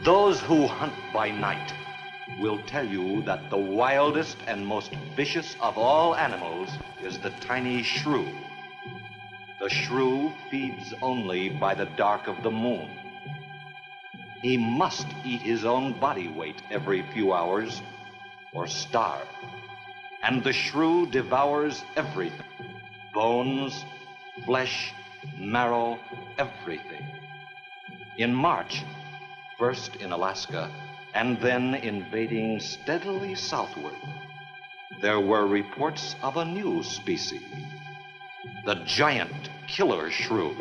Those who hunt by night will tell you that the wildest and most vicious of all animals is the tiny shrew. The shrew feeds only by the dark of the moon. He must eat his own body weight every few hours or starve. And the shrew devours everything. Bones, flesh, marrow, everything. In March, first in Alaska, and then invading steadily southward, there were reports of a new species, the giant killer shrew.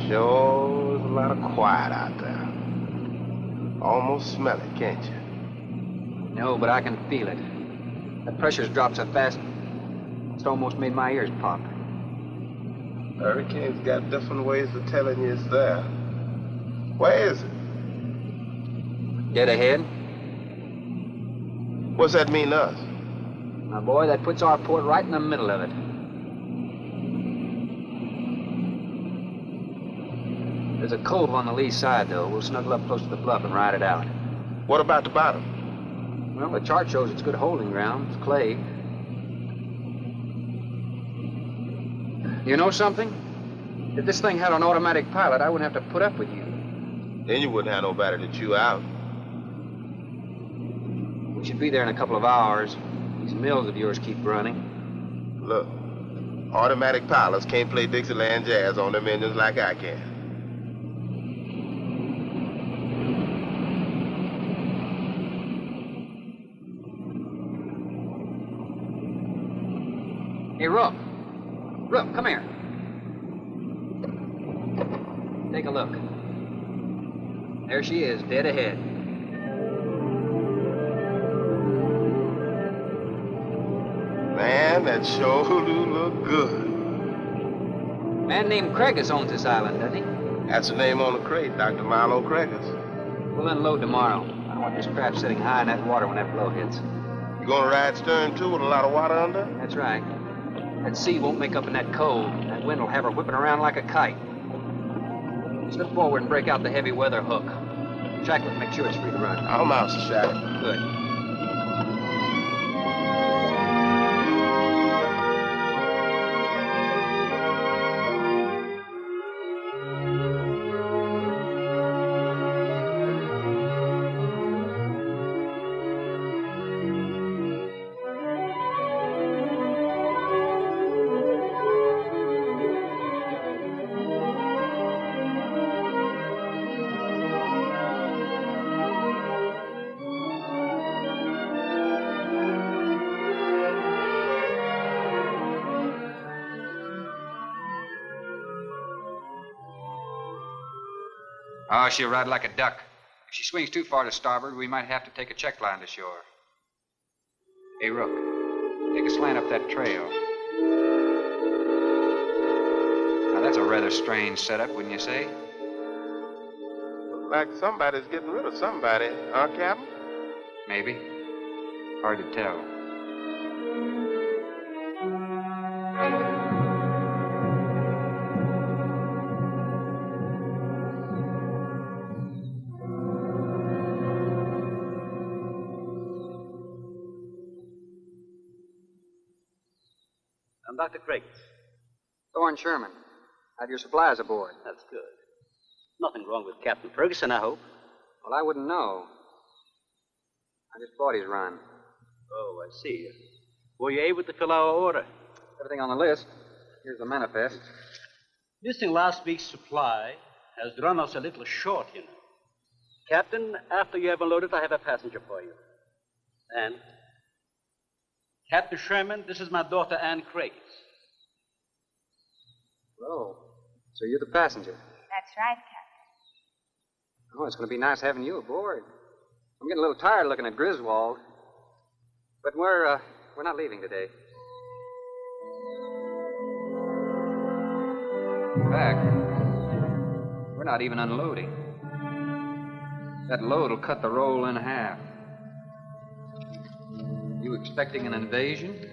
Sure is a lot of quiet out there. Almost smell it, can't you? No, but I can feel it. The pressure's dropped so fast, it's almost made my ears pop. Hurricane's got different ways of telling you it's there. Where is it? Dead ahead? What's that mean to us? My boy, that puts our port right in the middle of it. There's a cove on the lee side, though. We'll snuggle up close to the bluff and ride it out. What about the bottom? Well, the chart shows it's good holding ground. It's clay. You know something? If this thing had an automatic pilot, I wouldn't have to put up with you. Then you wouldn't have nobody to chew out. We should be there in a couple of hours. These mills of yours keep running. Look, automatic pilots can't play Dixieland jazz on them engines like I can. Hey, Rook. Rook, come here. Take a look. There she is, dead ahead. Man, that sure do look good. A man named Crazed owns this island, doesn't he? That's the name on the crate, Dr. Milo Crazed. We'll unload tomorrow. I don't want this craft sitting high in that water when that blow hits. You gonna ride stern, too, with a lot of water under? That's right. That sea won't make up in that cove. That wind will have her whipping around like a kite. Slip forward and break out the heavy weather hook. Shacklet, make sure it's free to run. I'm out, Shacklet. Good. Oh, she'll ride like a duck. If she swings too far to starboard, we might have to take a check line to shore. Hey, Rook, take a slant up that trail. Now, that's a rather strange setup, wouldn't you say? Look like somebody's getting rid of somebody, huh, Captain? Maybe. Hard to tell. I'm Dr. Craig. Thorne Sherman. Have your supplies aboard. That's good. Nothing wrong with Captain Ferguson, I hope. Well, I wouldn't know. I just bought his run. Oh, I see. Were you able to fill our order? Everything on the list. Here's the manifest. Missing last week's supply has run us a little short, you know. Captain, after you have unloaded, I have a passenger for you. Anne? Captain Sherman, this is my daughter, Anne Crazed. Oh, so you're the passenger. That's right, Captain. Oh, it's going to be nice having you aboard. I'm getting a little tired looking at Griswold. But we're not leaving today. In fact, we're not even unloading. That load will cut the roll in half. You expecting an invasion?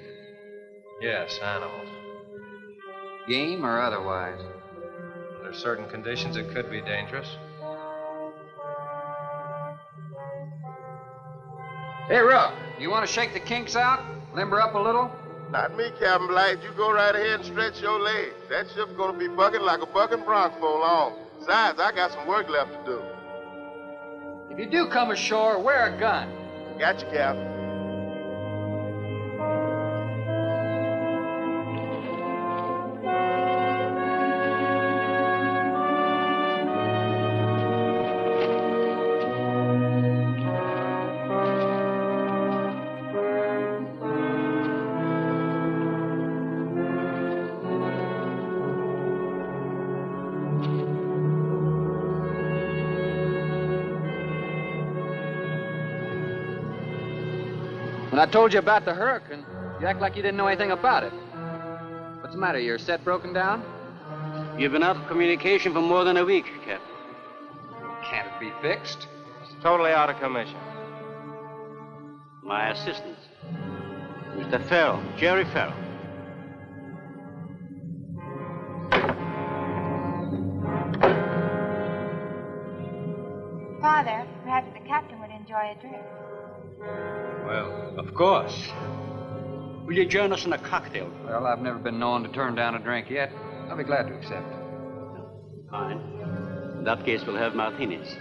Yes, animals. Game or otherwise? Under certain conditions, it could be dangerous. Hey, Ruck, you want to shake the kinks out? Limber up a little? Not me, Captain Blight. You go right ahead and stretch your legs. That ship's gonna be bucking like a bucking bronc for long. Besides, I got some work left to do. If you do come ashore, wear a gun. Got you, Captain. When I told you about the hurricane, you act like you didn't know anything about it. What's the matter? Your set broken down? You've been out of communication for more than a week, Captain. Can't it be fixed? It's totally out of commission. My assistant, Mr. Farrell, Jerry Farrell. Father, perhaps the captain would enjoy a drink. Well, of course. Will you join us in a cocktail? Well, I've never been known to turn down a drink yet. I'll be glad to accept. Fine. In that case, we'll have martinis.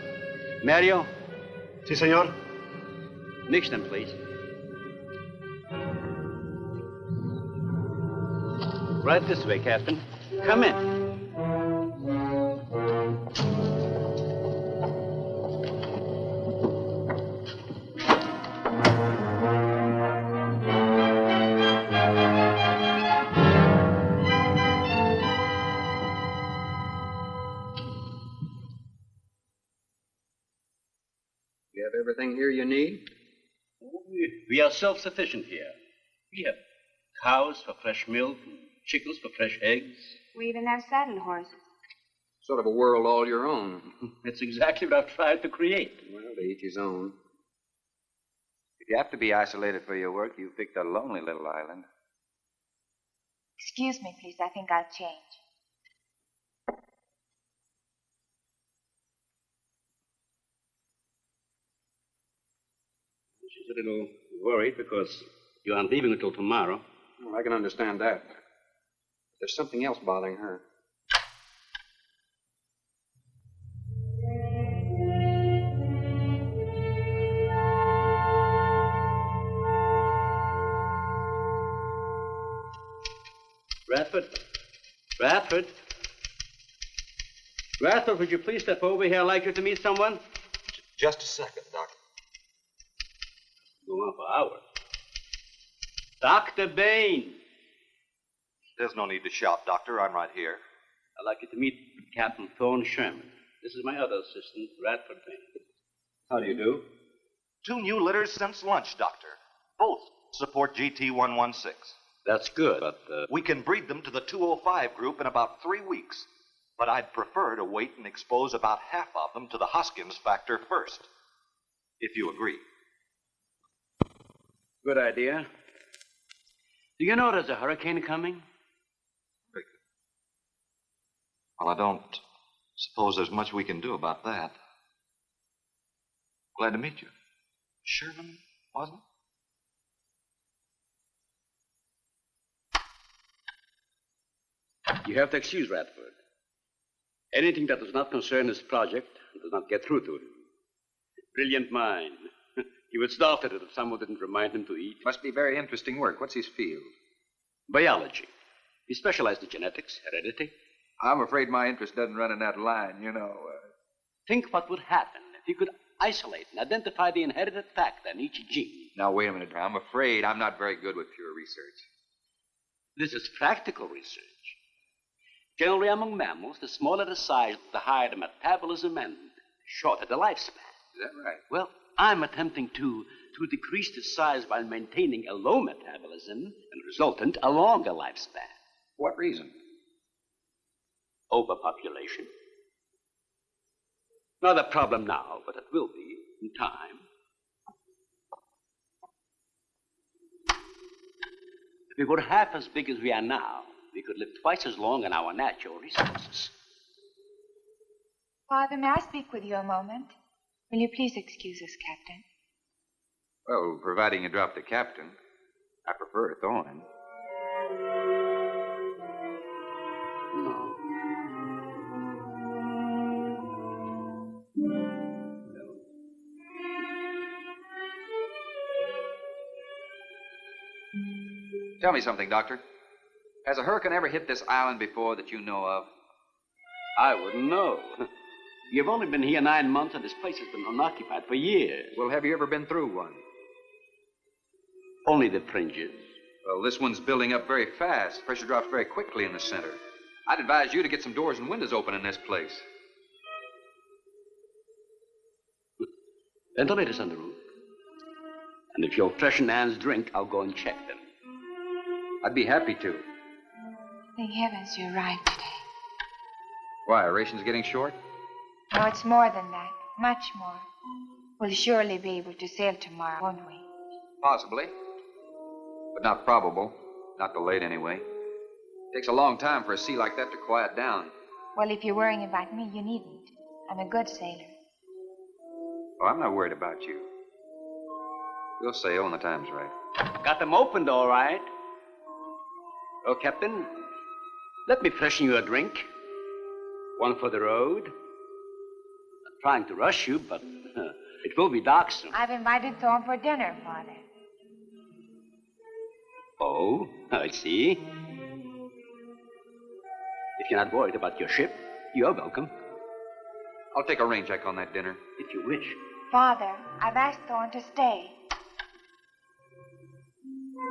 Mario, Si, senor. mix them, please. Right this way, Captain. Come in. You have everything here you need? We are self-sufficient here. We have cows for fresh milk, and chickens for fresh eggs. We even have saddle horses. Sort of a world all your own. It's exactly what I've tried to create. Well, to each his own. If you have to be isolated for your work, you picked a lonely little island. Excuse me, please. I think I'll change. She's a little worried because you aren't leaving until tomorrow. Well, I can understand that. There's something else bothering her. Radford? Radford? Radford, would you please step over here? I'd like you to meet someone. Just a second, Doctor. Go on for hours. Dr. Bain. There's no need to shout, Doctor. I'm right here. I'd like you to meet Captain Thorne Sherman. This is my other assistant, Radford Bain. How do you do? 2 new litters since lunch, Doctor. Both support GT116. That's good, but, We can breed them to the 205 group in about 3 weeks. But I'd prefer to wait and expose about half of them to the Hoskins factor first. If you agree. Good idea. Do you know there's a hurricane coming? Well, I don't suppose there's much we can do about that. Glad to meet you. Sherman, wasn't it? You have to excuse Radford. Anything that does not concern his project does not get through to him. Brilliant mind. He would starve at it if someone didn't remind him to eat. Must be very interesting work. What's his field? Biology. He specialized in genetics, heredity. I'm afraid my interest doesn't run in that line, you know. Think what would happen if he could isolate and identify the inherited factor in each gene. Now, wait a minute. I'm afraid I'm not very good with pure research. This is practical research. Generally, among mammals, the smaller the size, the higher the metabolism and shorter the lifespan. Is that right? Well, I'm attempting to decrease the size by maintaining a low metabolism and resultant a longer lifespan. What reason? Overpopulation. Not a problem now, but it will be in time. If we were half as big as we are now, we could live twice as long on our natural resources. Father, may I speak with you a moment? Will you please excuse us, Captain? Well, providing you drop the captain. I prefer a thorn. No. Tell me something, Doctor. Has a hurricane ever hit this island before that you know of? I wouldn't know. You've only been here 9 months, and this place has been unoccupied for years. Well, have you ever been through one? Only the fringes. Well, this one's building up very fast. Pressure drops very quickly in the center. I'd advise you to get some doors and windows open in this place. Ventilators on the roof. And if you'll freshen Anne's drink, I'll go and check them. I'd be happy to. Thank heavens you arrived today. Why, ration's getting short? No, it's more than that. Much more. We'll surely be able to sail tomorrow, won't we? Possibly. But not probable. Not delayed, anyway. Takes a long time for a sea like that to quiet down. Well, if you're worrying about me, you needn't. I'm a good sailor. Oh, I'm not worried about you. We'll sail when the time's right. Got them opened, all right. Well, Captain, let me freshen you a drink. One for the road. I'm trying to rush you, but it will be dark soon. I've invited Thorne for dinner, Father. Oh, I see. If you're not worried about your ship, you're welcome. I'll take a rain check on that dinner. If you wish. Father, I've asked Thorne to stay.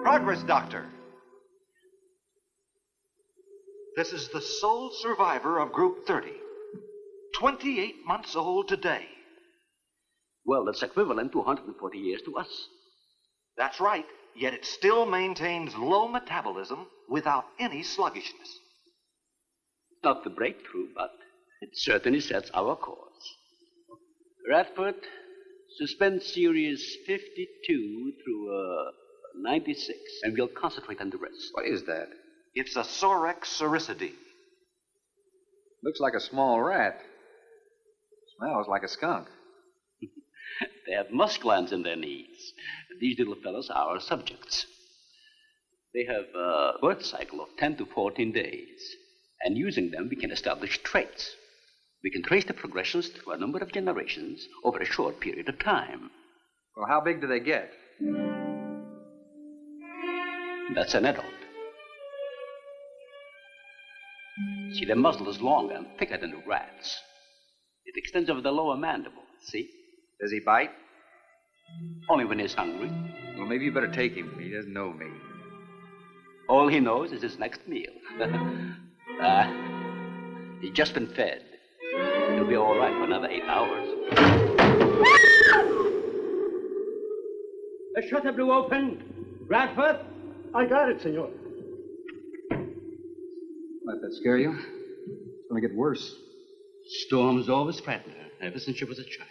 Progress, Doctor. This is the sole survivor of Group 30. 28 months old today. Well, that's equivalent to 140 years to us. That's right, yet it still maintains low metabolism without any sluggishness. Not the breakthrough, but it certainly sets our course. Radford, suspend series 52 through 96, and we'll concentrate on the rest. What is that? It's a Sorex cericidae. Looks like a small rat. Smells like a skunk. They have musk glands in their knees. These little fellows are our subjects. They have a birth cycle of 10 to 14 days. And using them, we can establish traits. We can trace the progressions through a number of generations over a short period of time. Well, how big do they get? That's an adult. See, their muzzle is longer and thicker than the rat's. It extends over the lower mandible, see? Does he bite? Only when he's hungry. Well, maybe you better take him. He doesn't know me. All he knows is his next meal. He's just been fed. He'll be all right for another 8 hours. The shutter blew open. Bradford? I got it, senor. Let that scare you? It's going to get worse. Storms always frighten her, ever since she was a child.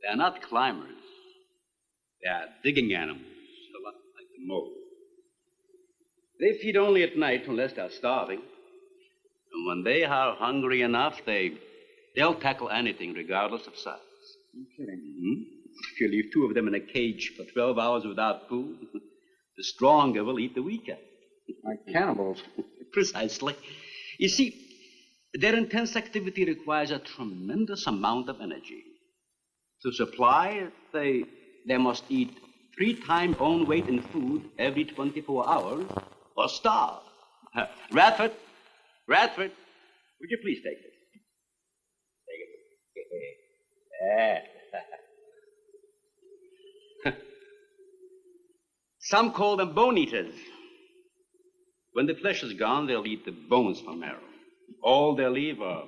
They're not climbers. They are digging animals, a lot like the mole. They feed only at night unless they're starving. And when they are hungry enough, they'll tackle anything regardless of size. You're kidding. Mm-hmm. If you leave two of them in a cage for 12 hours without food, the stronger will eat the weaker. Like cannibals. Precisely. You see, their intense activity requires a tremendous amount of energy. To supply it, they must eat 3 times own weight in food every 24 hours or starve. Radford, would you please take this? Take it. Some call them bone eaters. When the flesh is gone, they'll eat the bones for marrow. All they'll leave are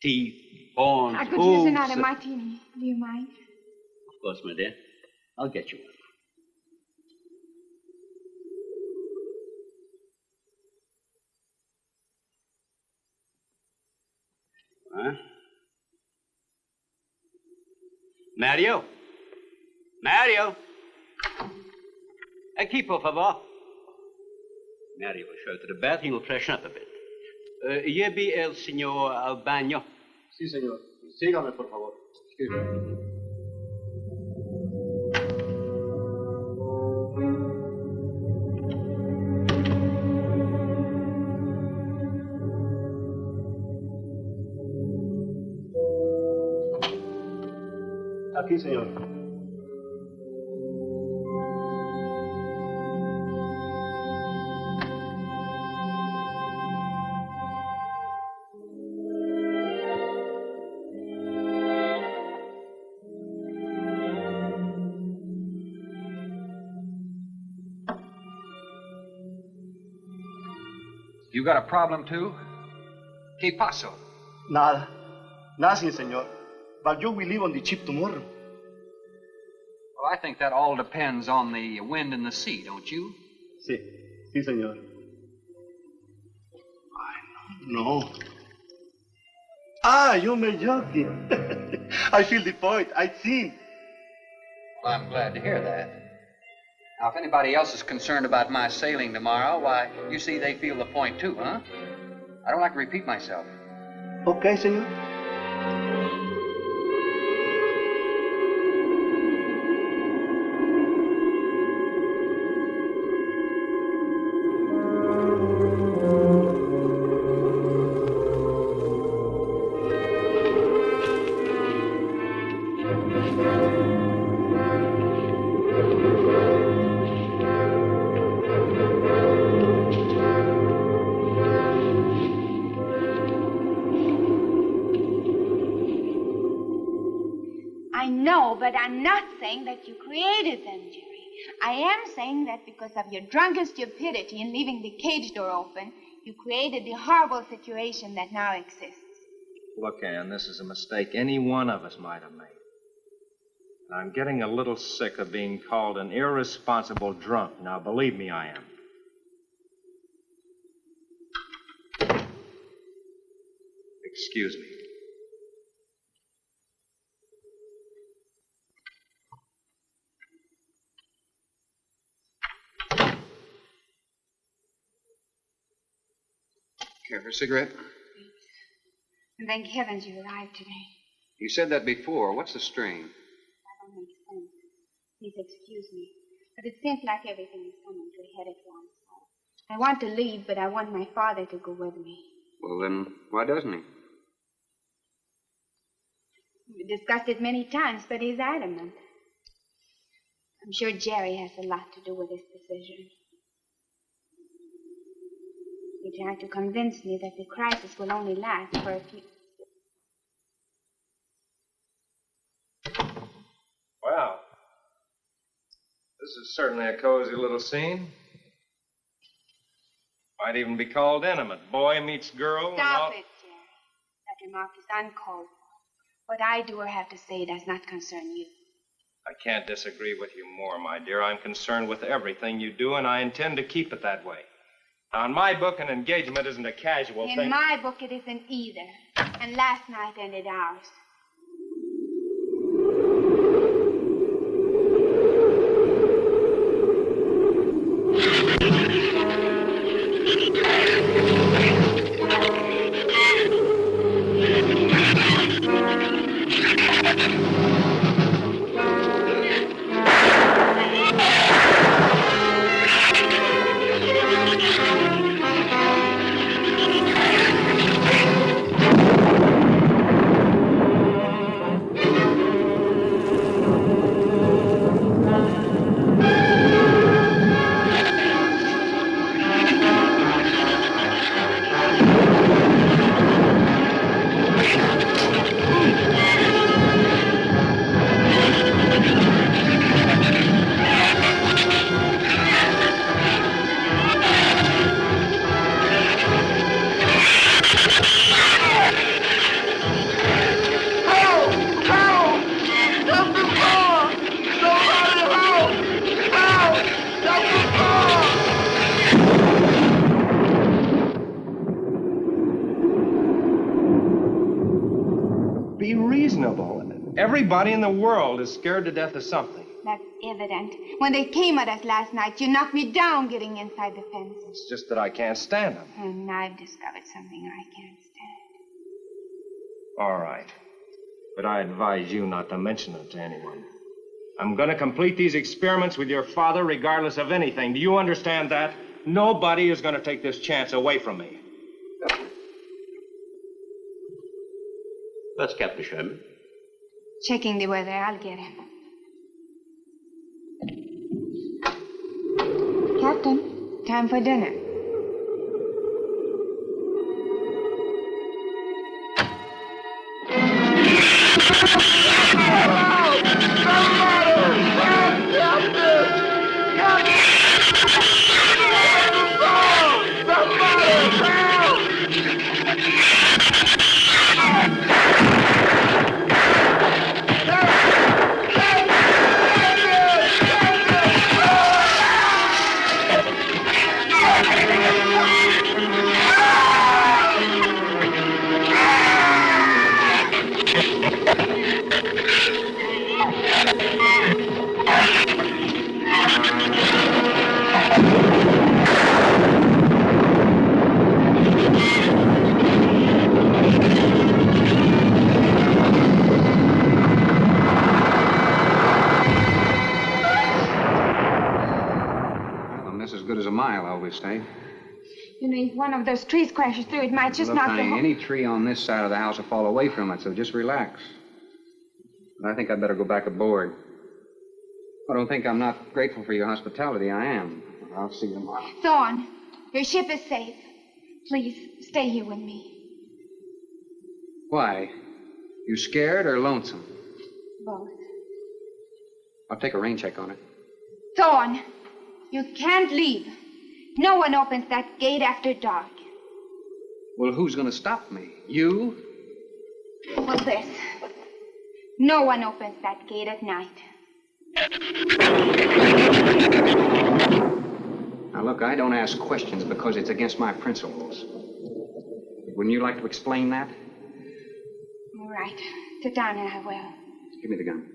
teeth, horns, I could hooves. use another martini. Do you mind? Of course, my dear. I'll get you one. Huh? Mario? Aquí, por favor. Mario will show to the bath. He'll freshen up a bit. Here be el señor al baño. Sí, señor. Sígame, por favor. Excuse me. Aquí, señor. You got a problem, too? ¿Qué pasó? Nada. Nothing, señor. But you will leave on the ship tomorrow. Well, I think that all depends on the wind and the sea, don't you? Sí, señor. No. You may joking. I feel the point. I think. Well, I'm glad to hear that. Now, if anybody else is concerned about my sailing tomorrow, why, you see they feel the point too, huh? I don't like to repeat myself. Okay, señor. But I'm not saying that you created them, Jerry. I am saying that because of your drunken stupidity in leaving the cage door open, you created the horrible situation that now exists. Look, Ann, this is a mistake any one of us might have made. I'm getting a little sick of being called an irresponsible drunk. Now, believe me, I am. Excuse me. Care for a cigarette? And thank heavens you arrived today. You said that before. What's the strain? That don't make sense. Please excuse me. But it seems like everything is coming to a head at once. I want to leave, but I want my father to go with me. Well, then, why doesn't he? We discussed it many times, but he's adamant. I'm sure Jerry has a lot to do with this decision. He tried to convince me that the crisis will only last for a few... Well, this is certainly a cozy little scene. Might even be called intimate. Boy meets girl. Stop it, Jerry. That remark is uncalled for. What I do or have to say does not concern you. I can't disagree with you more, my dear. I'm concerned with everything you do, and I intend to keep it that way. Now, in my book, an engagement isn't a casual thing. In my book, it isn't either. And last night ended ours. Everybody in the world is scared to death of something. That's evident. When they came at us last night, you knocked me down getting inside the fence. It's just that I can't stand them. And I've discovered something I can't stand. All right. But I advise you not to mention it to anyone. I'm going to complete these experiments with your father regardless of anything. Do you understand that? Nobody is going to take this chance away from me. That's Captain Sherman. Checking the weather. I'll get him. Captain, time for dinner. Milo, we say. You know, if one of those trees crashes through, it might just knock the honey, whole... any tree on this side of the house will fall away from it, so just relax. But I think I'd better go back aboard. I don't think I'm not grateful for your hospitality. I am. I'll see you tomorrow. Thorne, your ship is safe. Please, stay here with me. Why? You scared or lonesome? Both. I'll take a rain check on it. Thorne, you can't leave. No one opens that gate after dark. Well, who's going to stop me? You? Well, this. No one opens that gate at night. Now, look, I don't ask questions because it's against my principles. Wouldn't you like to explain that? All right. Sit down and I will. Give me the gun.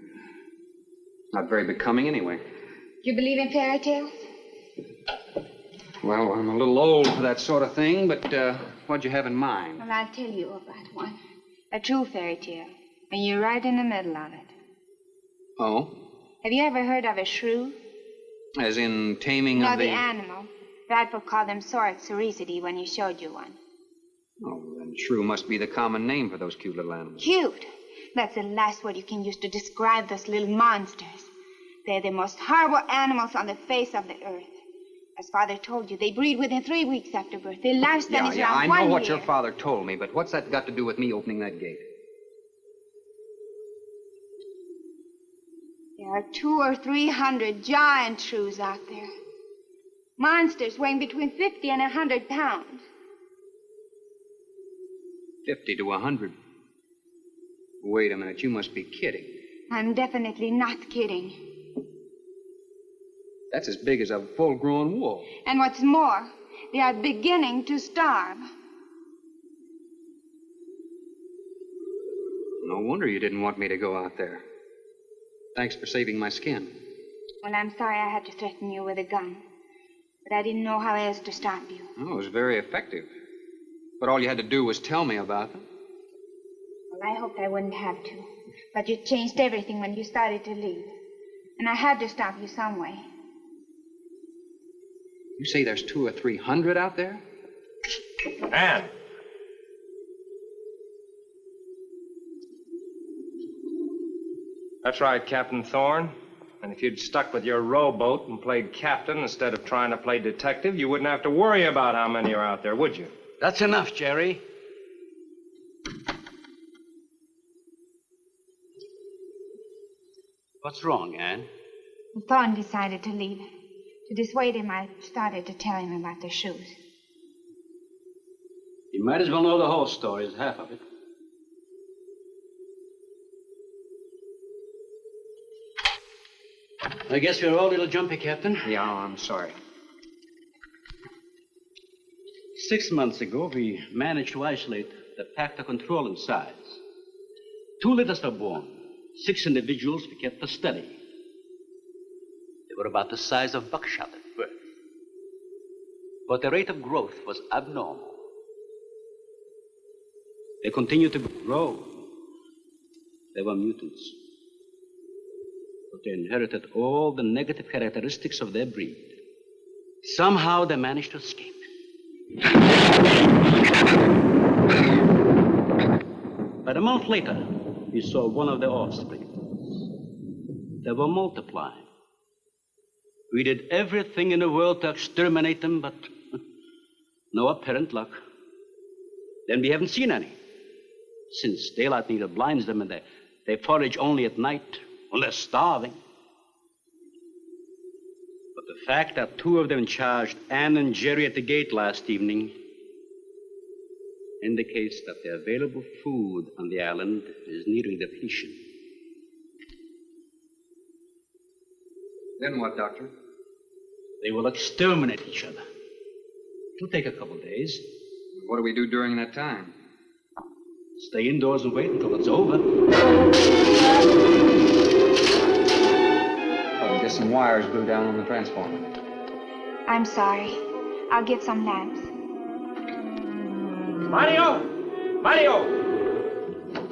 Not very becoming anyway. You believe in fairy tales? Well, I'm a little old for that sort of thing, but what'd you have in mind? Well, I'll tell you about one. A true fairy tale. And you're right in the middle of it. Oh? Have you ever heard of a shrew? As in taming No, of the... the animal. Bradford called them sorcericity when he showed you one. Oh, then shrew must be the common name for those cute little animals. Cute. That's the last word you can use to describe those little monsters. They're the most horrible animals on the face of the earth. As Father told you, they breed within 3 weeks after birth. Their lifespan is around 1 year. I know what your father told me, but what's that got to do with me opening that gate? There are 200 or 300 giant shrews out there. Monsters weighing between 50 and 100 pounds. 50 to 100. Wait a minute, you must be kidding. I'm definitely not kidding. That's as big as a full-grown wolf. And what's more, they are beginning to starve. No wonder you didn't want me to go out there. Thanks for saving my skin. Well, I'm sorry I had to threaten you with a gun. But I didn't know how else to stop you. Oh, it was very effective. But all you had to do was tell me about them. Well, I hoped I wouldn't have to. But you changed everything when you started to leave. And I had to stop you some way. You say there's 200 or 300 out there? Anne! That's right, Captain Thorne. And if you'd stuck with your rowboat and played captain instead of trying to play detective, you wouldn't have to worry about how many are out there, would you? That's enough, Jerry. What's wrong, Anne? Thorne decided to leave. To dissuade him, I started to tell him about the shoes. You might as well know the whole story as half of it. I guess we're all a little jumpy, Captain. Yeah, I'm sorry. 6 months ago, we managed to isolate the pack to control in size. 2 litters were born. 6 individuals we kept for study. They were about the size of buckshot at birth. But their rate of growth was abnormal. They continued to grow. They were mutants. But they inherited all the negative characteristics of their breed. Somehow they managed to escape. But a month later, we saw one of their offspring. They were multiplying. We did everything in the world to exterminate them, but no apparent luck. Then we haven't seen any. Since daylight neither blinds them and they forage only at night, when they're starving. But the fact that 2 of them charged Ann and Jerry at the gate last evening indicates that the available food on the island is nearing depletion. Then what, Doctor? They will exterminate each other. It'll take a couple days. What do we do during that time? Stay indoors and wait until it's over. Oh, just some wires glued down on the transformer. I'm sorry. I'll get some lamps. Mario! Mario!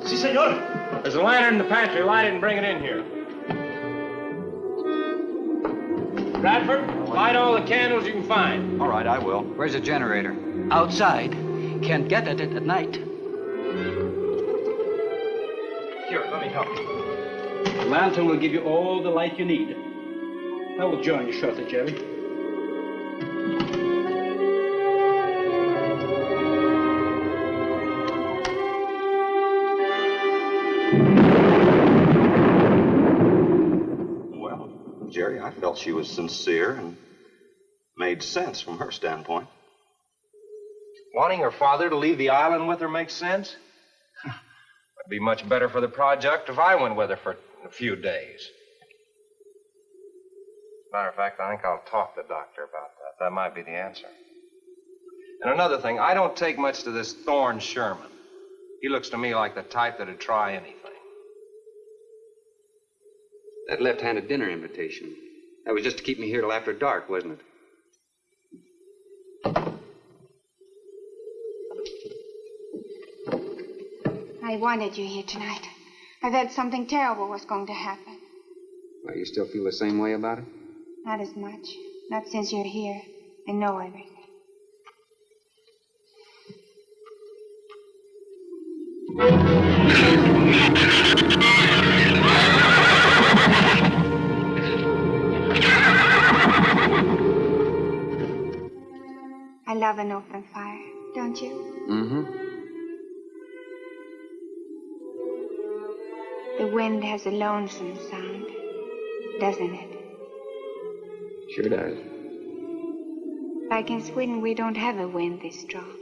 Si, senor. There's a lantern in the pantry. Light it and bring it in here. Bradford, light all the candles you can find. All right, I will. Where's the generator? Outside. Can't get at it at night. Here, let me help you. The lantern will give you all the light you need. I will join you shortly, Jerry. Well, Jerry, I felt she was sincere and made sense from her standpoint. Wanting her father to leave the island with her makes sense? It'd be much better for the project if I went with her for a few days. Matter of fact, I think I'll talk to the doctor about that. That might be the answer. And another thing, I don't take much to this Thorne Sherman. He looks to me like the type that'd try anything. That left-handed dinner invitation. That was just to keep me here till after dark, wasn't it? I wanted you here tonight. I felt something terrible was going to happen. Well, you still feel the same way about it? Not as much. Not since you're here and know everything. I love an open fire, don't you? Mm-hmm. The wind has a lonesome sound, doesn't it? Sure does. Like in Sweden, we don't have a wind this strong.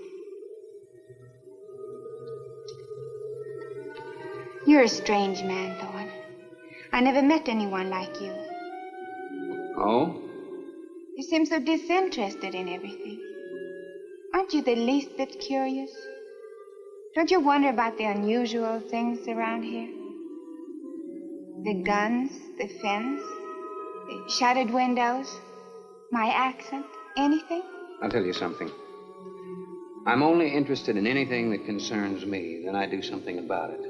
You're a strange man, Thorne. I never met anyone like you. Oh? You seem so disinterested in everything. Aren't you the least bit curious? Don't you wonder about the unusual things around here? The guns, the fence, the shattered windows, my accent, anything? I'll tell you something. I'm only interested in anything that concerns me, then I do something about it.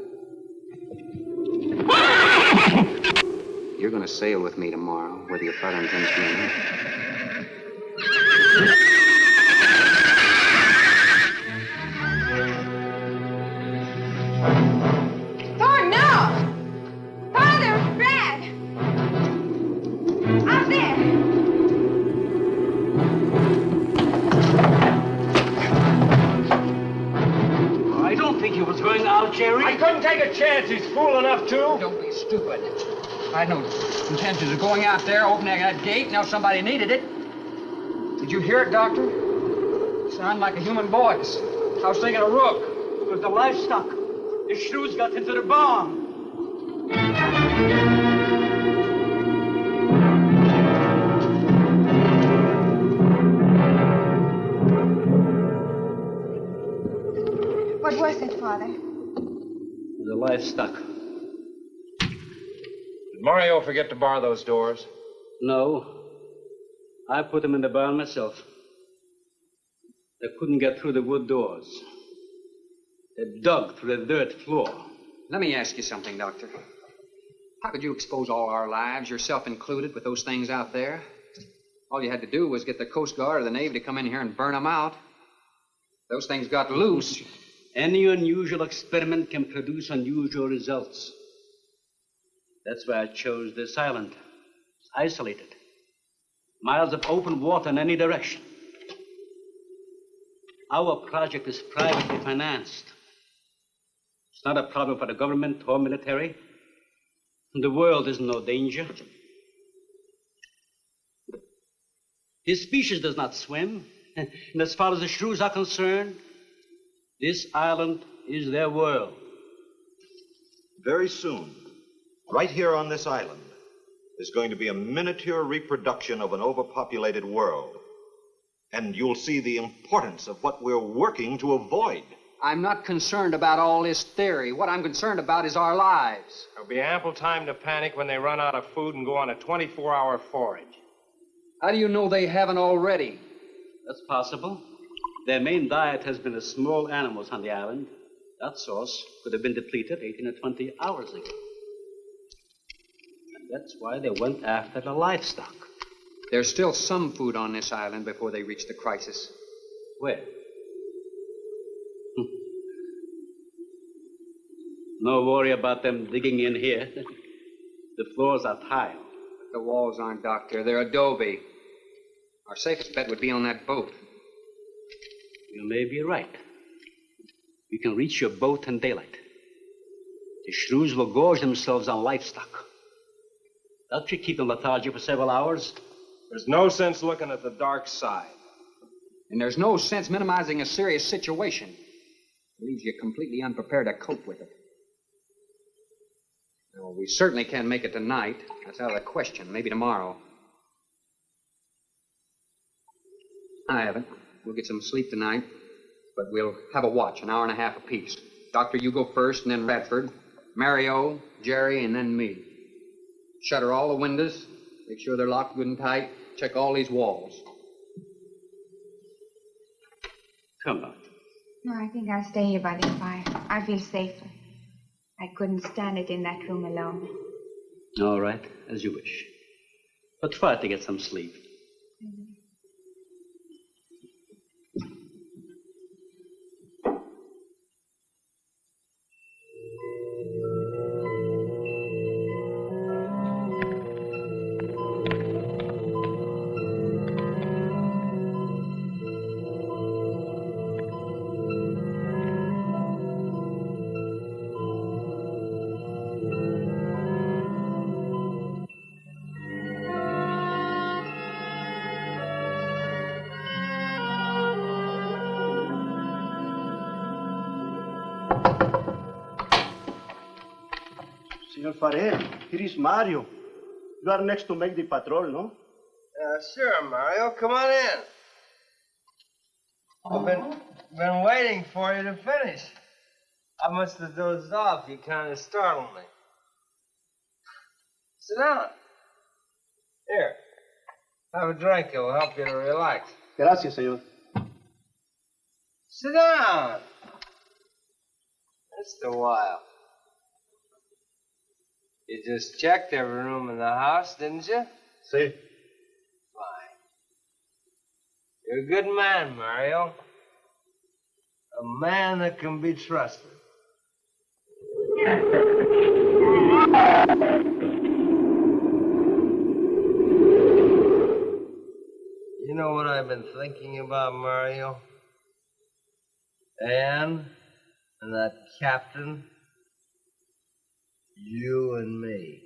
You're going to sail with me tomorrow, whether your father intends to or not. Thorne, no! Father, Brad! Out there! I don't think he was going out, Jerry. I couldn't take a chance. He's fool enough to. Don't be stupid. I had no intentions of going out there, opening that gate. Now somebody needed it. Did you hear it, Doctor? Sounded like a human voice. I was thinking a rook. It was the livestock. The shrews got into the barn. What was it, Father? The livestock. Did Mario forget to bar those doors? No. I put them in the barn myself. They couldn't get through the wood doors. They dug through the dirt floor. Let me ask you something, Doctor. How could you expose all our lives, yourself included, with those things out there? All you had to do was get the Coast Guard or the Navy to come in here and burn them out. Those things got loose. Any unusual experiment can produce unusual results. That's why I chose this island. It's isolated. Miles of open water in any direction. Our project is privately financed. It's not a problem for the government or military. The world is in no danger. His species does not swim. And as far as the shrews are concerned, this island is their world. Very soon, right here on this island, is going to be a miniature reproduction of an overpopulated world. And you'll see the importance of what we're working to avoid. I'm not concerned about all this theory. What I'm concerned about is our lives. There'll be ample time to panic when they run out of food and go on a 24-hour forage. How do you know they haven't already? That's possible. Their main diet has been the small animals on the island. That source could have been depleted 18 or 20 hours ago. And that's why they went after the livestock. There's still some food on this island before they reach the crisis. Where? No worry about them digging in here. The floors are tile. The walls aren't, Doctor. They're adobe. Our safest bet would be on that boat. You may be right. You can reach your boat in daylight. The shrews will gorge themselves on livestock. That should keep them lethargic for several hours. There's no sense looking at the dark side. And there's no sense minimizing a serious situation. It leaves you completely unprepared to cope with it. Well, we certainly can't make it tonight. That's out of the question. Maybe tomorrow. I haven't. We'll get some sleep tonight, but we'll have a watch, an hour and a half apiece. Doctor, you go first, and then Radford, Mario, Jerry, and then me. Shutter all the windows, make sure they're locked good and tight, check all these walls. Come on. No, I think I'll stay here by the fire. I feel safer. I couldn't stand it in that room alone. All right, as you wish. But try to get some sleep. Senor Farrell, here is Mario. You are next to make the patrol, no? Sure, Mario. Come on in. I've been waiting for you to finish. I must have dozed off. You kind of startled me. Sit down. Here. Have a drink. It'll help you to relax. Gracias, señor. Sit down. Just a while. You just checked every room in the house, didn't you? Sí. Fine. You're a good man, Mario. A man that can be trusted. You know what I've been thinking about, Mario? Anne and that captain. You and me.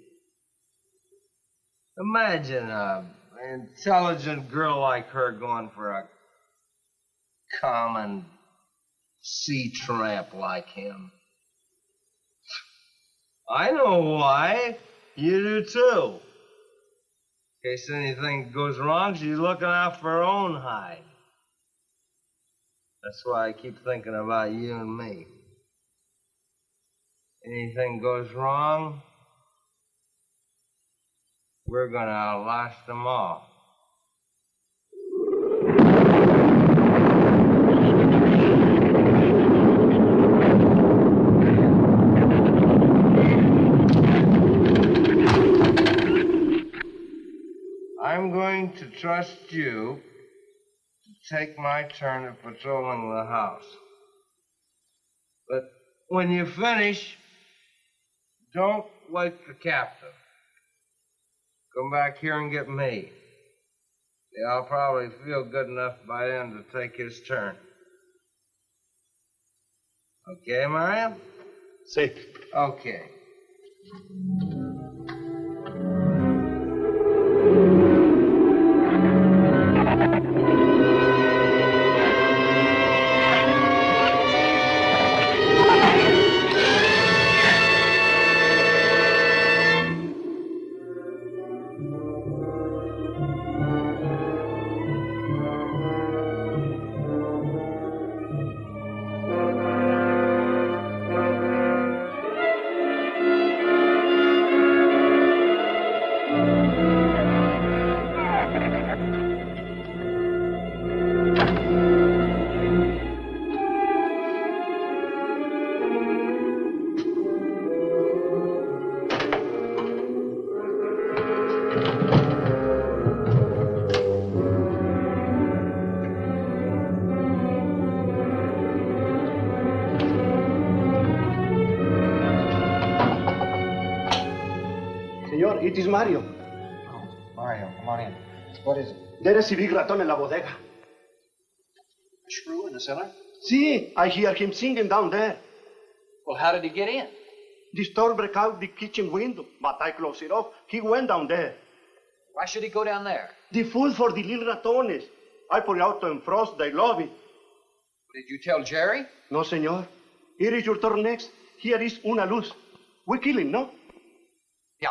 Imagine an intelligent girl like her going for a common sea tramp like him. I know why. You do too. In case anything goes wrong, she's looking out for her own hide. That's why I keep thinking about you and me. Anything goes wrong, we're gonna last them all. I'm going to trust you to take my turn at patrolling the house. But when you finish, don't wake the captain. Come back here and get me. Yeah, I'll probably feel good enough by then to take his turn. Okay, Mario? Sí. Okay. Señor, it is Mario. Oh, Mario, come on in. What is it? There is a big raton en la bodega. A shrew in the cellar? See, I hear him singing down there. Well, how did he get in? The storm broke out the kitchen window, but I closed it off. He went down there. Why should he go down there? The food for the little ratones. I put it out to enfrost the lobby. Did you tell Jerry? No, señor. Here is your turn next. Here is una luz. We kill him, no? Yeah.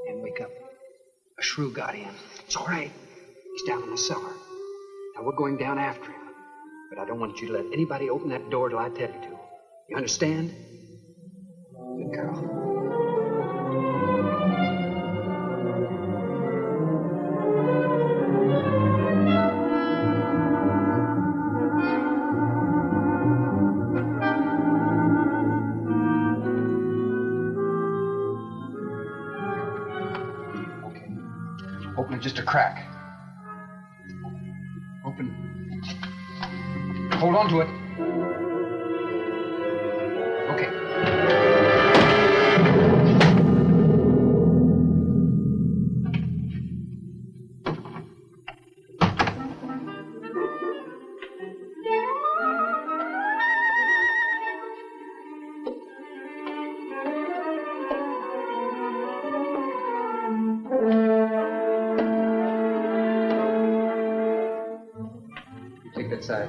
And wake up. A shrew got in. It's all right. He's down in the cellar. Now we're going down after him. But I don't want you to let anybody open that door till I tell you to. You understand? Good girl. Okay. Open it just a crack. Open. Hold on to it. Okay. You take that side.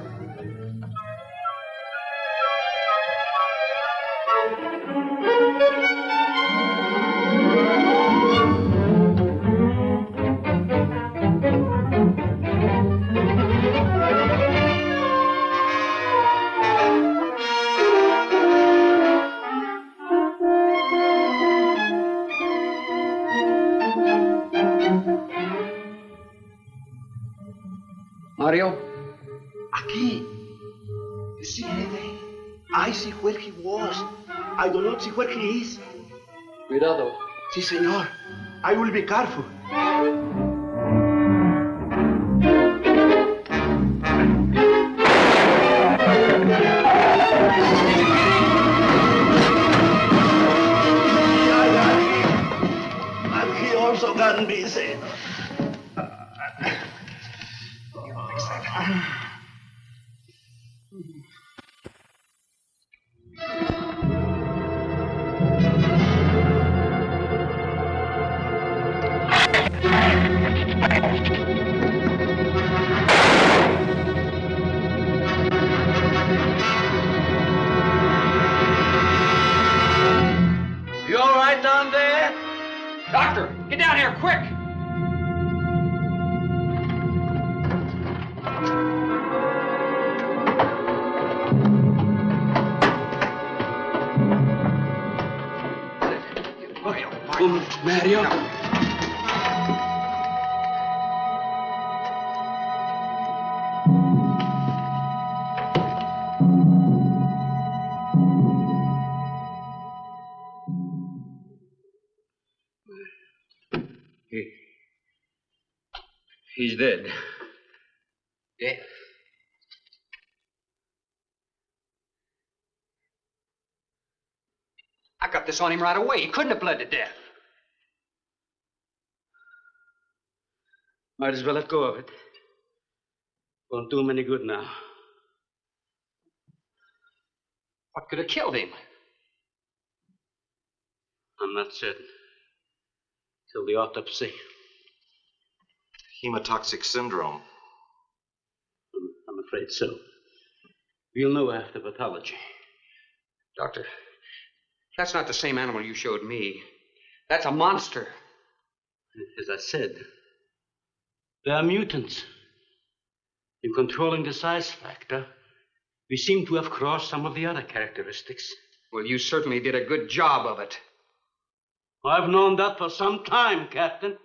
Mario? Aquí. You see anything? I see where he was. I do not see where he is. Cuidado. Sí, señor. I will be careful. And he also got busy. Get down here, quick! Mario. He's dead. Dead? I got this on him right away. He couldn't have bled to death. Might as well let go of it. Won't do him any good now. What could have killed him? I'm not certain. Till the autopsy. Hemotoxic syndrome. I'm afraid so. We'll know after pathology. Doctor, that's not the same animal you showed me. That's a monster. As I said, they are mutants. In controlling the size factor, we seem to have crossed some of the other characteristics. Well, you certainly did a good job of it. I've known that for some time, Captain.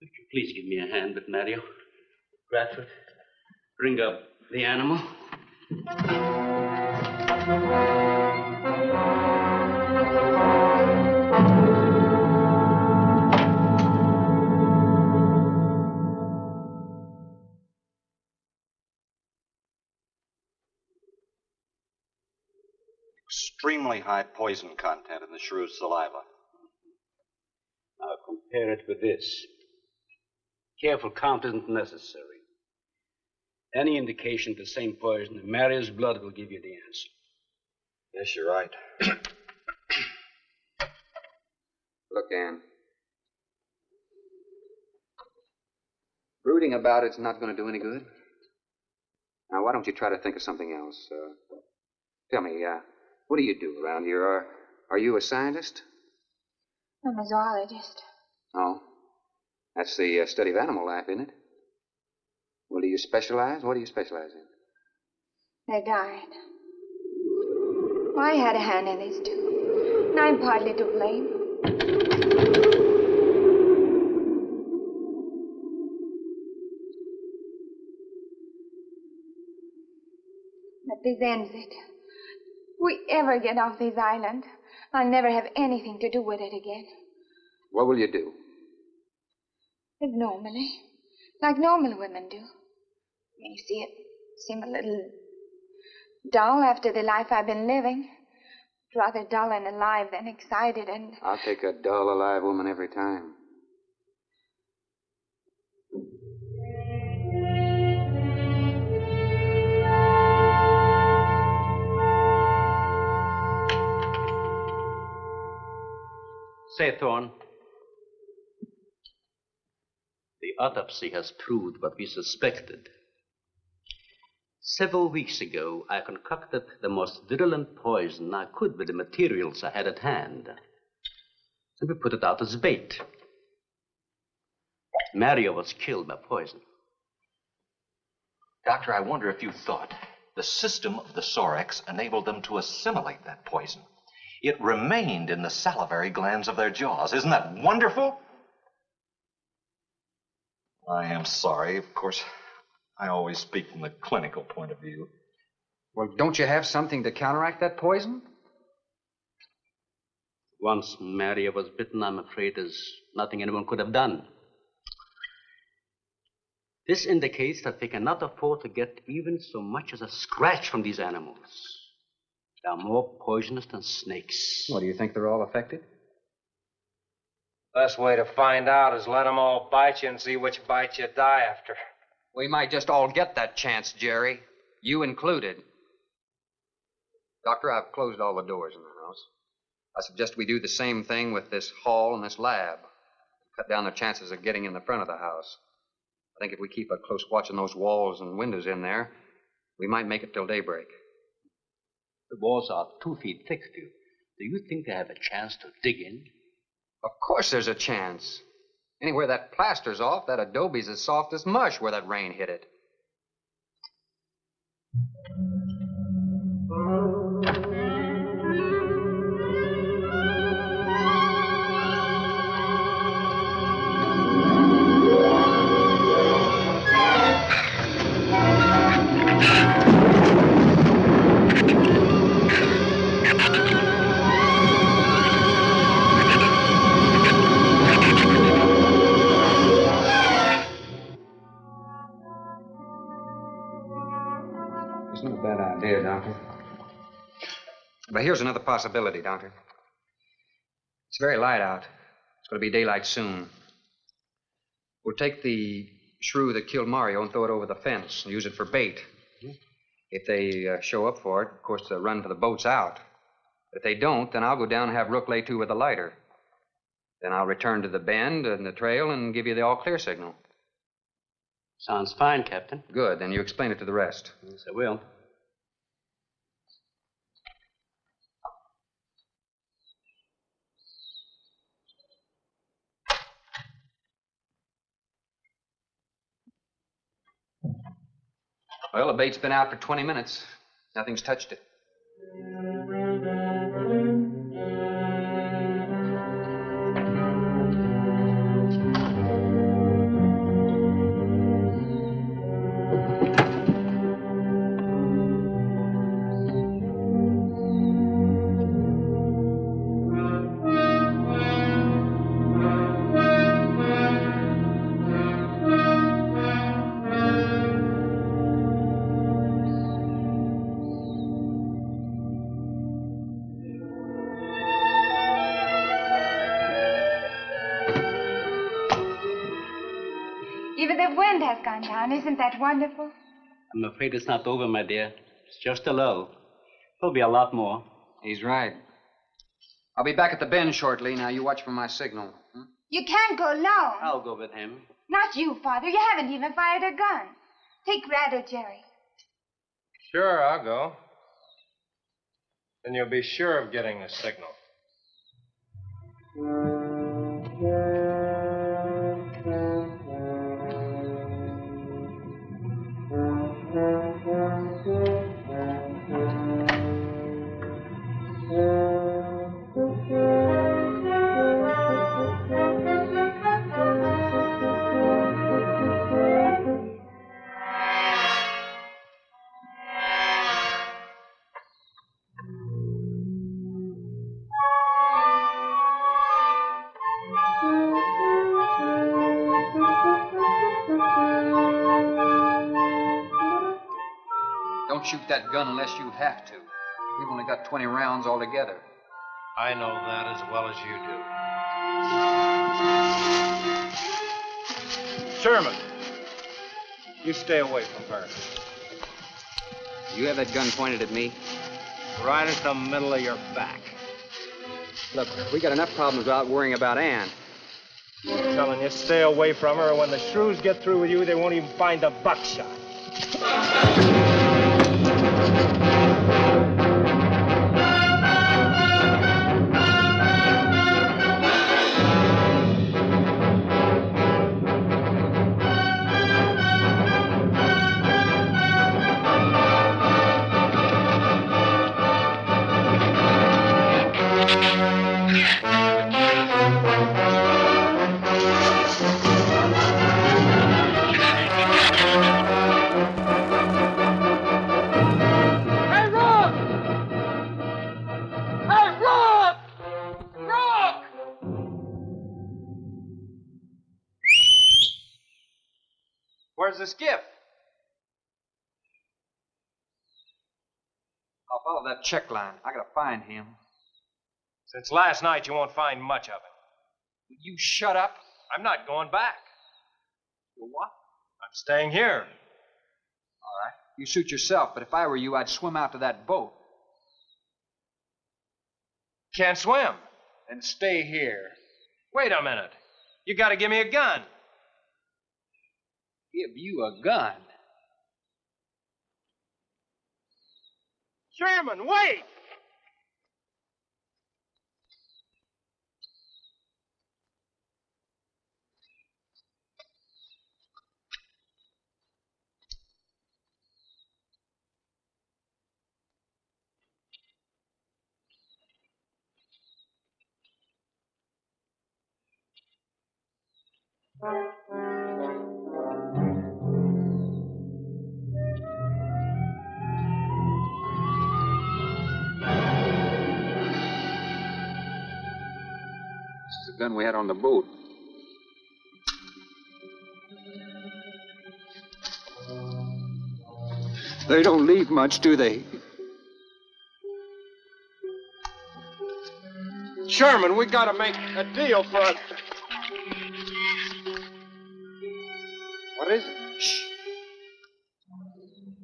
Would you please give me a hand with Mario? Bradford, bring up the animal. Extremely high poison content in the shrew's saliva. Now compare it with this. Careful count isn't necessary. Any indication of the same poison in Mario's blood will give you the answer. Yes, you're right. Look, Ann. Brooding about it's not going to do any good. Now, why don't you try to think of something else? Tell me, what do you do around here? Are you a scientist? I'm a zoologist. Oh. That's the study of animal life, isn't it? Well, do you specialize? What do you specialize in? They died. Well, I had a hand in this, too. And I'm partly to blame. But this ends it. If we ever get off this island, I'll never have anything to do with it again. What will you do? Live normally, like normal women do. You see, it seem a little dull after the life I've been living. Rather dull and alive than excited and... I'll take a dull, alive woman every time. Say, Thorne, the autopsy has proved what we suspected. Several weeks ago, I concocted the most virulent poison I could with the materials I had at hand. So we put it out as bait. Mario was killed by poison. Doctor, I wonder if you thought the system of the Sorex enabled them to assimilate that poison. It remained in the salivary glands of their jaws. Isn't that wonderful? I am sorry. Of course, I always speak from the clinical point of view. Well, don't you have something to counteract that poison? Once Mario was bitten, I'm afraid there's nothing anyone could have done. This indicates that we cannot afford to get even so much as a scratch from these animals. They are more poisonous than snakes. What, do you think they're all affected? Best way to find out is let them all bite you and see which bite you die after. We might just all get that chance, Jerry. You included. Doctor, I've closed all the doors in the house. I suggest we do the same thing with this hall and this lab. Cut down the chances of getting in the front of the house. I think if we keep a close watch on those walls and windows in there, we might make it till daybreak. The walls are 2 feet thick, Phil. Do you think they have a chance to dig in? Of course there's a chance. Anywhere that plaster's off, that adobe's as soft as mush where that rain hit it. It's not a bad idea, Doctor. But here's another possibility, Doctor. It's very light out. It's going to be daylight soon. We'll take the shrew that killed Mario and throw it over the fence and use it for bait. If they show up for it, of course, they'll run for the boats out. But if they don't, then I'll go down and have Rook lay to with a lighter. Then I'll return to the bend and the trail and give you the all-clear signal. Sounds fine, Captain. Good. Then you explain it to the rest. Yes, I will. Well, the bait's been out for 20 minutes. Nothing's touched it. Even the wind has gone down. Isn't that wonderful? I'm afraid it's not over, my dear. It's just a lull. There'll be a lot more. He's right. I'll be back at the bend shortly. Now, you watch for my signal. You can't go alone. I'll go with him. Not you, Father. You haven't even fired a gun. Take Red or Jerry. Sure, I'll go. Then you'll be sure of getting the signal. Don't shoot that gun unless you have to. We've only got 20 rounds altogether. I know that as well as you do. Sherman, you stay away from her. You have that gun pointed at me? Right at the middle of your back. Look, we got enough problems without worrying about Ann. I'm telling you, stay away from her, or when the shrews get through with you, they won't even find the buckshot. Where's the skiff? I'll follow that check line. I gotta find him. Since last night, you won't find much of him. Will you shut up? I'm not going back. You what? I'm staying here. All right. You suit yourself, but if I were you, I'd swim out to that boat. Can't swim. Then stay here. Wait a minute. You gotta give me a gun. Give you a gun? Sherman, wait! This is the gun we had on the boat. They don't leave much, do they? Sherman, we gotta make a deal for it. What is it? Shh.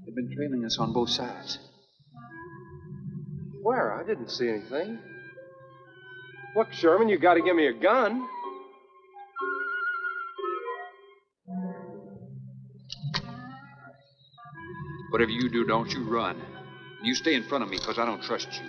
They've been trailing us on both sides. Where? I didn't see anything. Look, Sherman, you gotta give me a gun. Whatever you do, don't you run. You stay in front of me, because I don't trust you.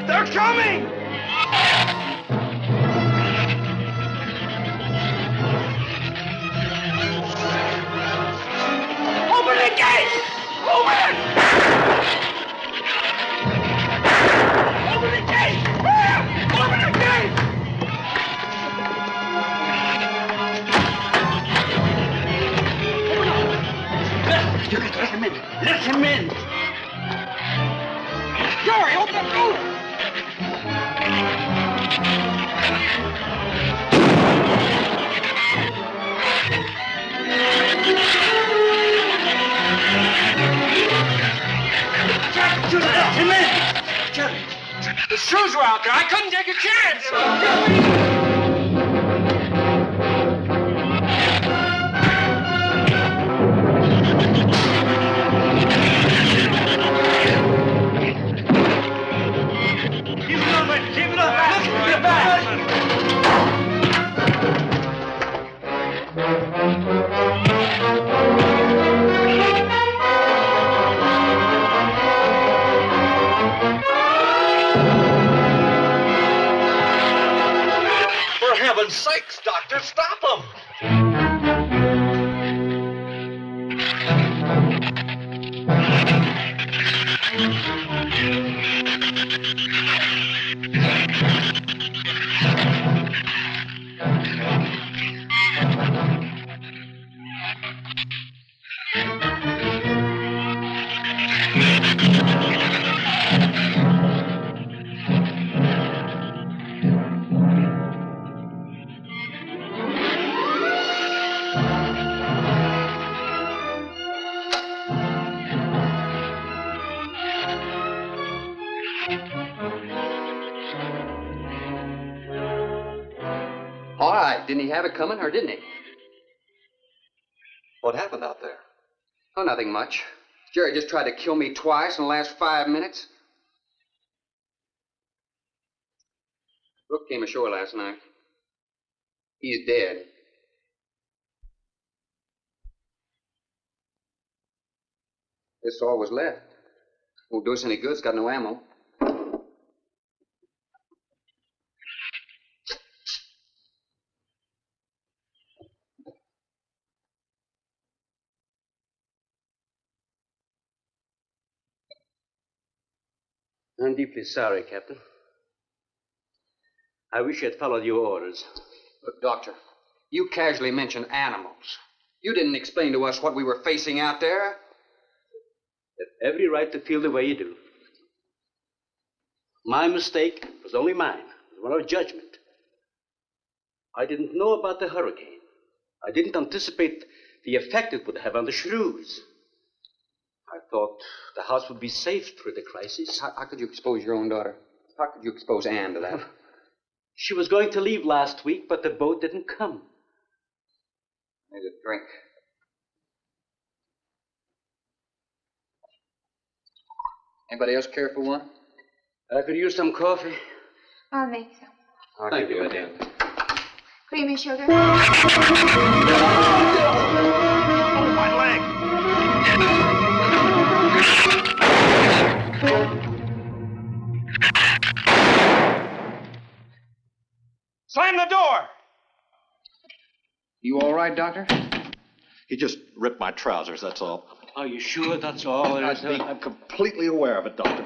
They're coming! Open the gate! Open it! Open the gate! Open the gate! You can let him in. Let him in. Jerry, open the door! Let him in! Jerry, the shrews were out there. I couldn't take a chance. Keep moving! Keep moving! Get back! For heaven's sakes, Doctor, stop them! All right. Didn't he have it coming, or didn't he? What happened out there? Oh, nothing much. Jerry just tried to kill me twice in the last 5 minutes. Brooke came ashore last night. He's dead. This all was left. Won't do us any good. It's got no ammo. I'm deeply sorry, Captain. I wish I had followed your orders. Look, Doctor, you casually mentioned animals. You didn't explain to us what we were facing out there. You have every right to feel the way you do. My mistake was only mine. It was one of judgment. I didn't know about the hurricane. I didn't anticipate the effect it would have on the shrews. I thought the house would be safe through the crisis. How could you expose your own daughter? How could you expose Anne to that? She was going to leave last week, but the boat didn't come. Here's a drink. Anybody else care for one? I could use some coffee. I'll make some. Thank you, madam. Creamy sugar? Oh, my leg! Slam the door! You all right, Doctor? He just ripped my trousers, that's all. Are you sure that's all there is? I'm completely aware of it, Doctor.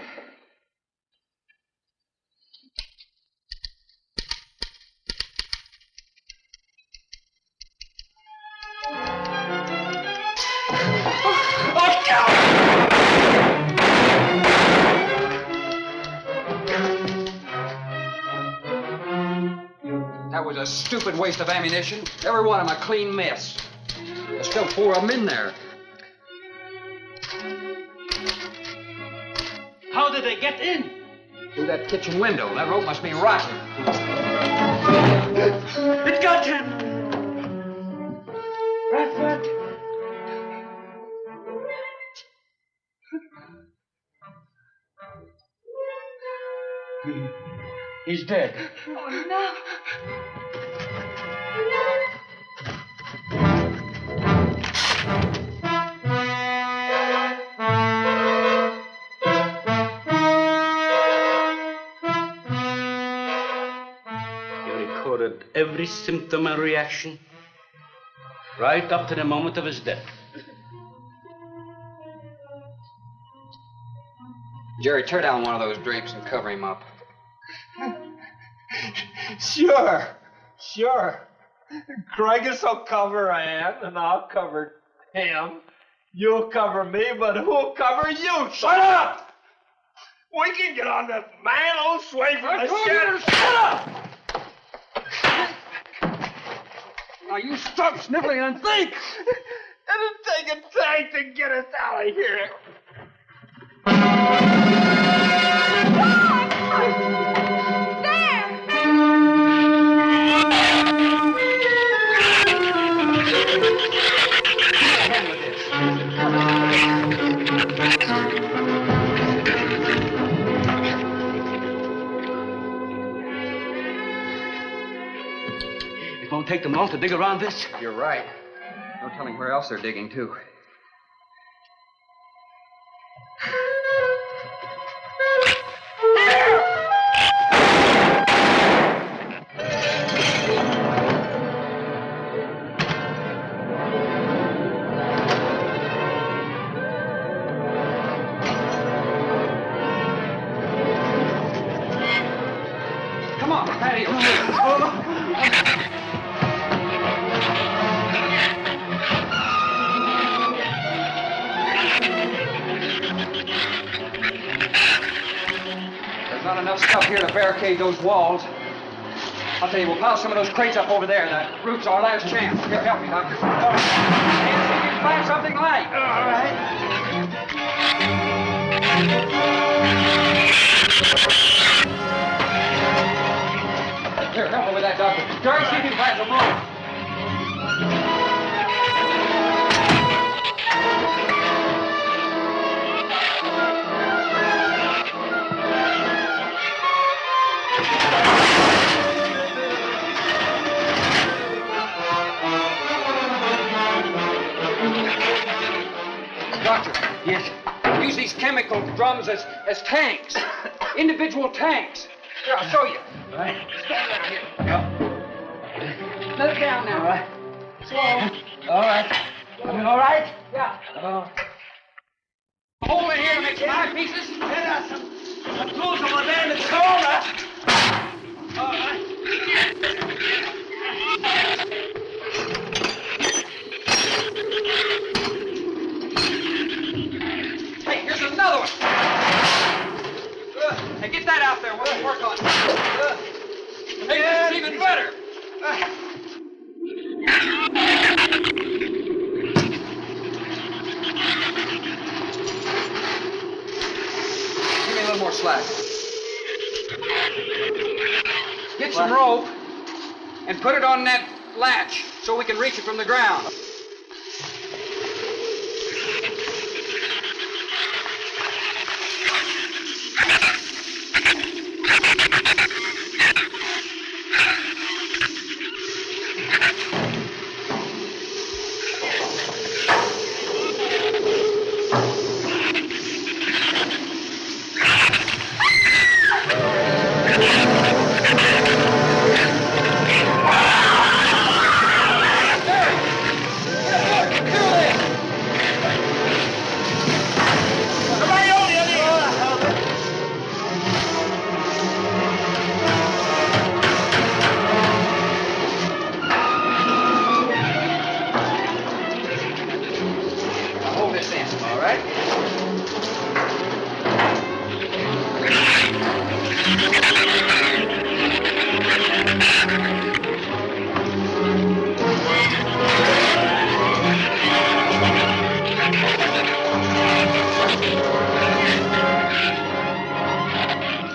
That was a stupid waste of ammunition. Every one of them a clean mess. There's still 4 of them in there. How did they get in? Through that kitchen window. That rope must be rotten. It got him! Bradford! He's dead. Oh, no. He recorded every symptom and reaction, right up to the moment of his death. Jerry, tear down one of those drapes and cover him up. Sure. Craigus will cover Ann, and I'll cover him. You'll cover me, but who'll cover you? Shut up! We can get on the man sway from the shed. Shut up! Now you stop sniveling and think! It'll take a tank to get us out of here. It won't take them long to dig around this. You're right. No telling where else they're digging, too. Come on, patio. There's not enough stuff here to barricade those walls. I'll tell you, we'll pile some of those crates up over there. That roof's our last chance. Here, help me, Doctor. And see if you can find something light. All right. Here, help me with that, Doctor. Jerry, see if you can find some more. Doctor. Yes? Use these chemical drums as tanks. Individual tanks. Here, I'll show you. All right. Stand down here. Let it down now. All right. Slow. All right. I mean, all right? Yeah. Oh. Hold it here to make 5 pieces. Some tools over there in the corner. All right. Hey, here's another one. Hey, get that out there. We'll work on it. Make this even better. Give me a little more slack. Get some rope and put it on that latch so we can reach it from the ground.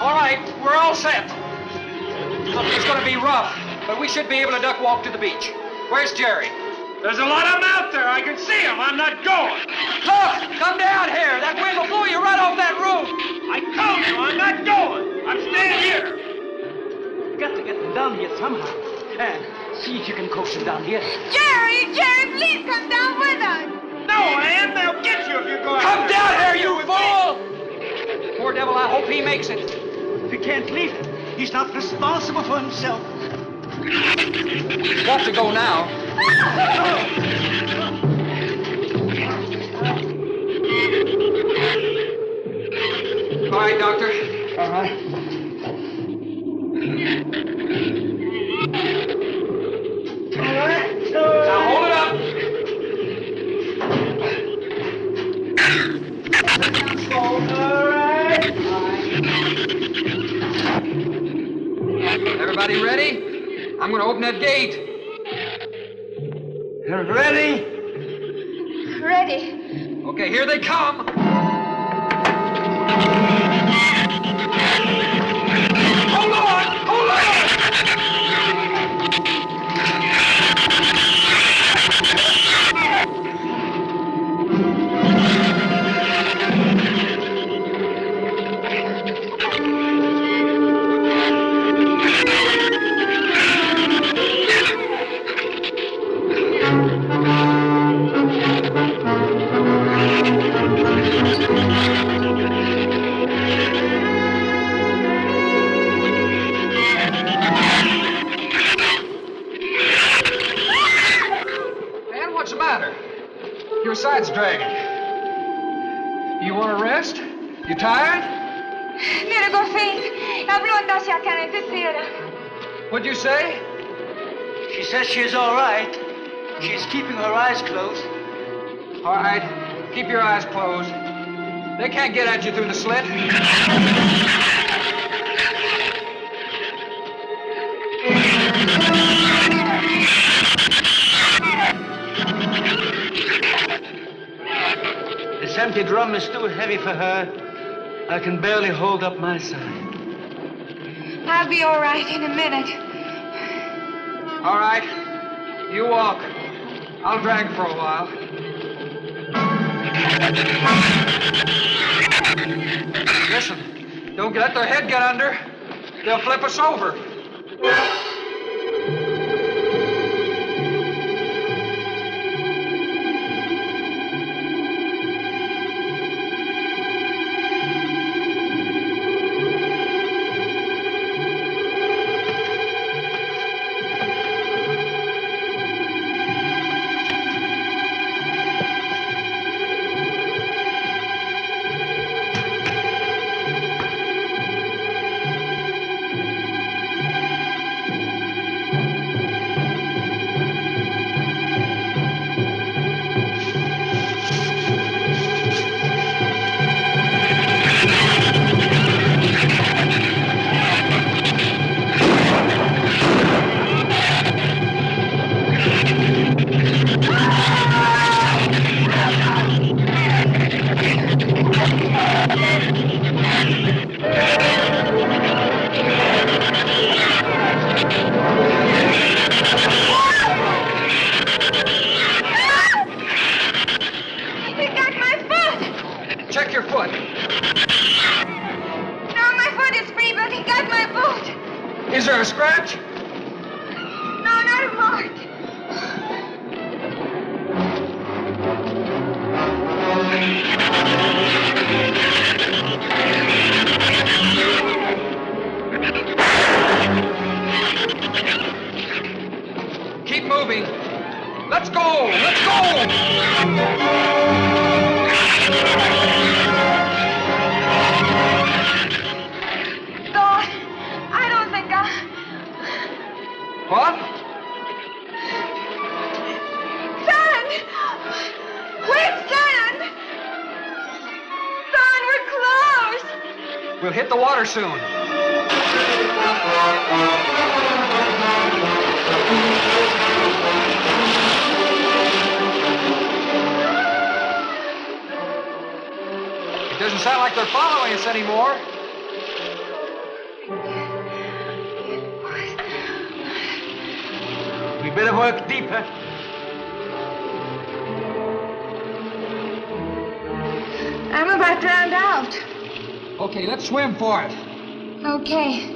All right, we're all set. Look, it's going to be rough, but we should be able to duck walk to the beach. Where's Jerry? There's a lot of them out there. I can see them. I'm not going. Look, come down here. That wind will blow you right off that roof. I told you I'm not going. I'm staying here. You got to get them down here somehow. And see if you can coax them down here. Jerry, please come down with us. No, Ann, they'll get you if you go out. Come down here, you fool! Poor devil, I hope he makes it. We can't leave him. He's not responsible for himself. He's got to go now. All right, Doctor. All right. Now hold it up. Everybody ready? I'm going to open that gate. Ready? Ready. Okay, here they come. Hold on! Hold on! Man, what's the matter? Your side's dragging. You want to rest? You tired? Mira, go faint. Habló hacia acá, necesita. What'd you say? She says she's all right. She's keeping her eyes closed. All right, keep your eyes closed. They can't get at you through the slit. This empty drum is too heavy for her. I can barely hold up my side. I'll be all right in a minute. All right, you walk. I'll drag for a while. Listen, don't let their head get under. They'll flip us over. Is there a scratch? No, not a mark. Keep moving. Let's go! Let's go! God, I don't think What? Son! Wait, son! Son, we're close! We'll hit the water soon. It doesn't sound like they're following us anymore. We better work deeper. I'm about drowned out. Okay, let's swim for it. Okay.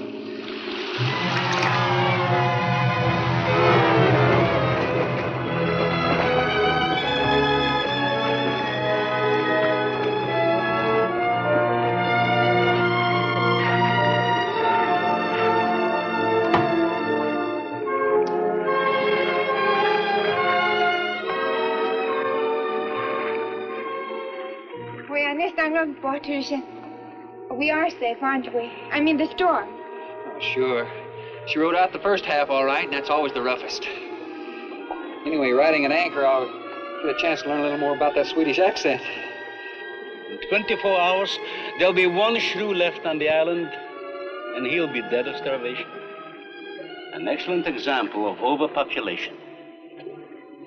We are safe, aren't we? I mean, the storm. Oh, sure. She rode out the first half all right, and that's always the roughest. Anyway, riding an anchor, I'll get a chance to learn a little more about that Swedish accent. In 24 hours, there'll be one shrew left on the island, and he'll be dead of starvation. An excellent example of overpopulation.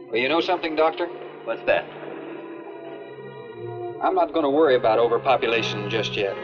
Well, you know something, Doctor? What's that? I'm not going to worry about overpopulation just yet.